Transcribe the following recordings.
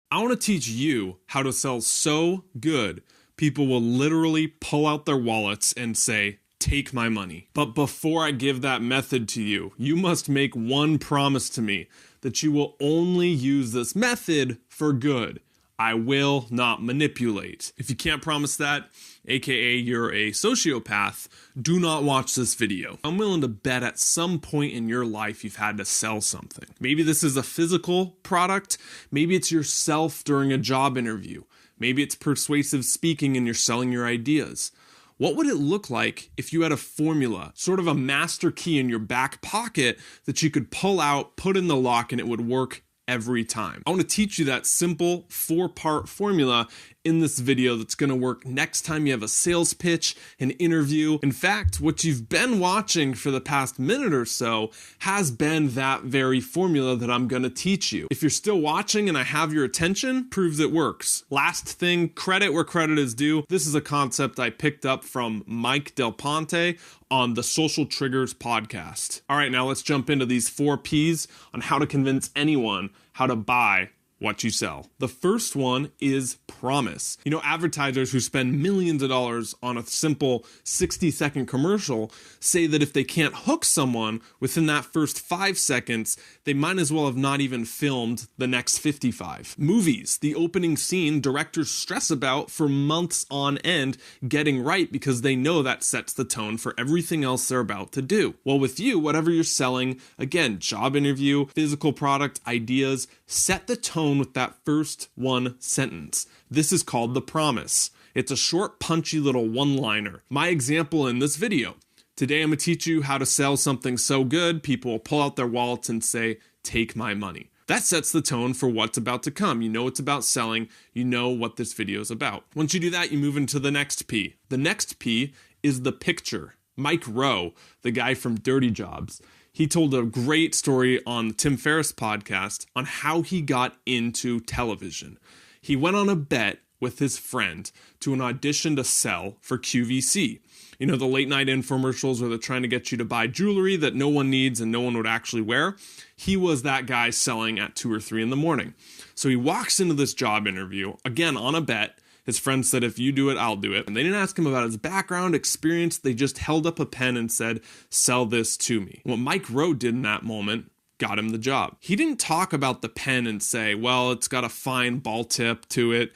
I want to teach you how to sell so good, people will literally pull out their wallets and say, "Take my money." But before I give that method to you, you must make one promise to me that you will only use this method for good. I will not manipulate. If you can't promise that, aka you're a sociopath, do not watch this video. I'm willing to bet at some point in your life you've had to sell something. Maybe this is a physical product. Maybe it's yourself during a job interview. Maybe it's persuasive speaking and you're selling your ideas. What would it look like if you had a formula, sort of a master key in your back pocket that you could pull out, put in the lock, and it would work every time? I want to teach you that simple 4-part formula in this video that's going to work next time you have a sales pitch, an interview. In fact, what you've been watching for the past minute or so has been that very formula that I'm going to teach you. If you're still watching and I have your attention, proves it works. Last thing, credit where credit is due. This is a concept I picked up from Mike Del Ponte on the Social Triggers podcast. All right, now let's jump into these 4 P's on how to convince anyone how to buy what you sell. The first one is promise. You know, advertisers who spend millions of dollars on a simple 60-second commercial say that if they can't hook someone within that first 5 seconds, they might as well have not even filmed the next 55. Movies, the opening scene, directors stress about for months on end getting right because they know that sets the tone for everything else they're about to do. Well, with you, whatever you're selling, again, job interview, physical product, ideas, set the tone with that first one sentence. This is called the promise. It's a short, punchy little one-liner. My example in this video. Today I'm going to teach you how to sell something so good, people will pull out their wallets and say, "Take my money." That sets the tone for what's about to come. You know it's about selling. You know what this video is about. Once you do that, you move into the next P. The next P is the picture. Mike Rowe, the guy from Dirty Jobs, he told a great story on the Tim Ferriss podcast on how he got into television. He went on a bet with his friend to an audition to sell for QVC. You know, the late night infomercials where they're trying to get you to buy jewelry that no one needs and no one would actually wear. He was that guy selling at 2 or 3 in the morning. So he walks into this job interview, again on a bet. His friend said, "If you do it, I'll do it." And they didn't ask him about his background, experience. They just held up a pen and said, "Sell this to me." What Mike Rowe did in that moment got him the job. He didn't talk about the pen and say, "Well, it's got a fine ball tip to it.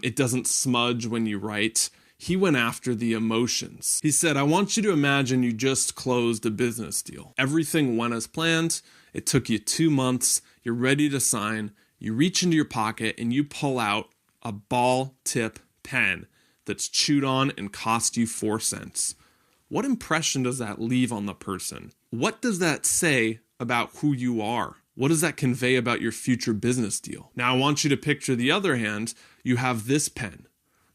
It doesn't smudge when you write." He went after the emotions. He said, "I want you to imagine you just closed a business deal. Everything went as planned. It took you 2 months. You're ready to sign. You reach into your pocket and you pull out a ball tip pen that's chewed on and cost you 4 cents. What impression does that leave on the person? What does that say about who you are? What does that convey about your future business deal?" Now I want you to picture the other hand. You have this pen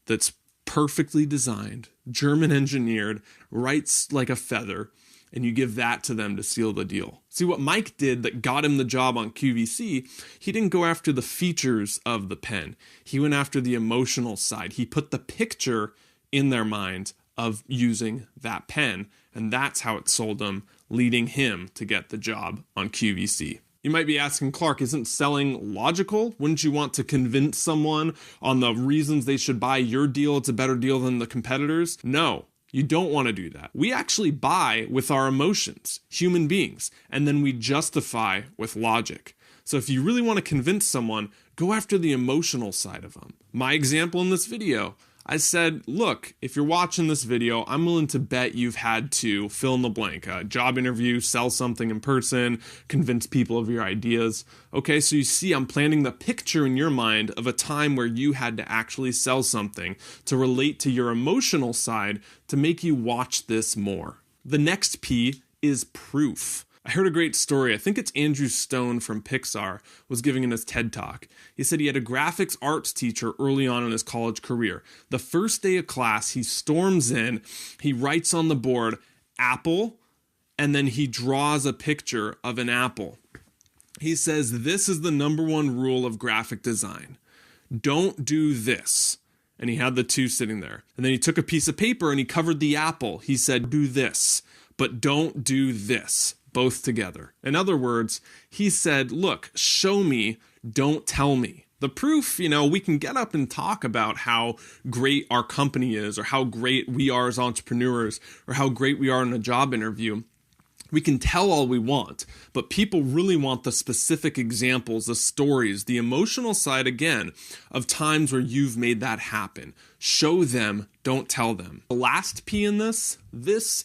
that's perfectly designed, German engineered, writes like a feather, and you give that to them to seal the deal. See, what Mike did that got him the job on QVC, he didn't go after the features of the pen. He went after the emotional side. He put the picture in their mind of using that pen, and that's how it sold them, leading him to get the job on QVC. You might be asking, "Clark, isn't selling logical? Wouldn't you want to convince someone on the reasons they should buy your deal? It's a better deal than the competitors?" No. You don't want to do that. We actually buy with our emotions, human beings, and then we justify with logic. So if you really want to convince someone, go after the emotional side of them. My example in this video, I said, "Look, if you're watching this video, I'm willing to bet you've had to fill in the blank, a job interview, sell something in person, convince people of your ideas." Okay, so you see I'm planting the picture in your mind of a time where you had to actually sell something to relate to your emotional side to make you watch this more. The next P is proof. I heard a great story. I think it's Andrew Stone from Pixar was giving in his TED Talk. He said he had a graphics arts teacher early on in his college career. The first day of class, he storms in, he writes on the board, "Apple," and then he draws a picture of an apple. He says, "This is the number one rule of graphic design. Don't do this." And he had the 2 sitting there. And then he took a piece of paper and he covered the apple. He said, "Do this, but don't do this." Both together. In other words, he said, "Look, show me, don't tell me." The proof, we can get up and talk about how great our company is, or how great we are as entrepreneurs, or how great we are in a job interview. We can tell all we want, but people really want the specific examples, the stories, the emotional side, again, of times where you've made that happen. Show them, don't tell them. The last P in this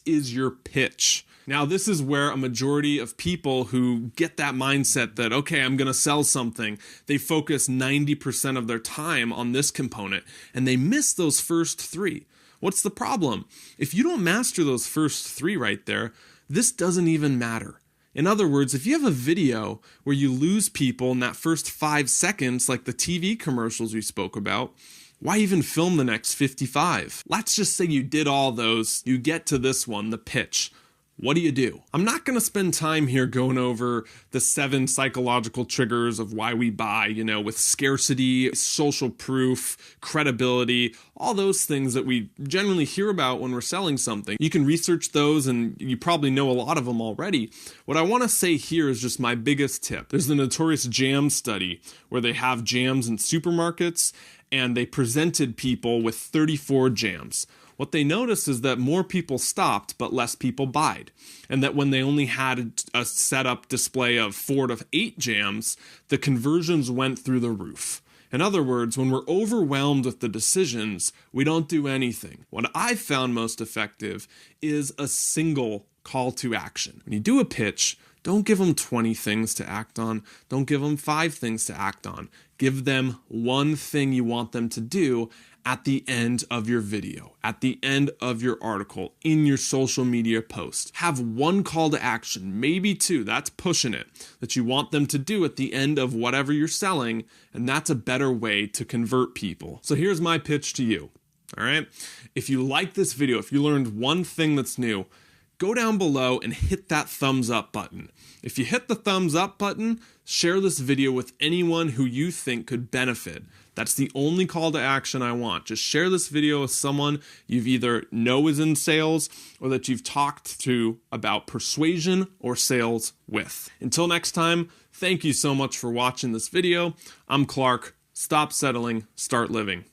is your pitch. Now, this is where a majority of people who get that mindset that, okay, I'm going to sell something, they focus 90% of their time on this component, and they miss those first 3. What's the problem? If you don't master those first 3 right there, this doesn't even matter. In other words, if you have a video where you lose people in that first 5 seconds, like the TV commercials we spoke about, why even film the next 55? Let's just say you did all those, you get to this one, the pitch. What do? I'm not going to spend time here going over the 7 psychological triggers of why we buy, with scarcity, social proof, credibility, all those things that we generally hear about when we're selling something. You can research those and you probably know a lot of them already. What I want to say here is just my biggest tip. There's the notorious jam study where they have jams in supermarkets and they presented people with 34 jams. What they noticed is that more people stopped, but less people buyed. And that when they only had a setup display of 4 to 8 jams, the conversions went through the roof. In other words, when we're overwhelmed with the decisions, we don't do anything. What I've found most effective is a single call to action. When you do a pitch, don't give them 20 things to act on. Don't give them 5 things to act on. Give them one thing you want them to do at the end of your video, at the end of your article, in your social media post. Have one call to action, maybe 2, that's pushing it, that you want them to do at the end of whatever you're selling, and that's a better way to convert people. So here's my pitch to you, all right? If you like this video, if you learned one thing that's new, go down below and hit that thumbs up button. If you hit the thumbs up button, share this video with anyone who you think could benefit. That's the only call to action I want. Just share this video with someone you've either know is in sales or that you've talked to about persuasion or sales with. Until next time, thank you so much for watching this video. I'm Clark. Stop settling, start living.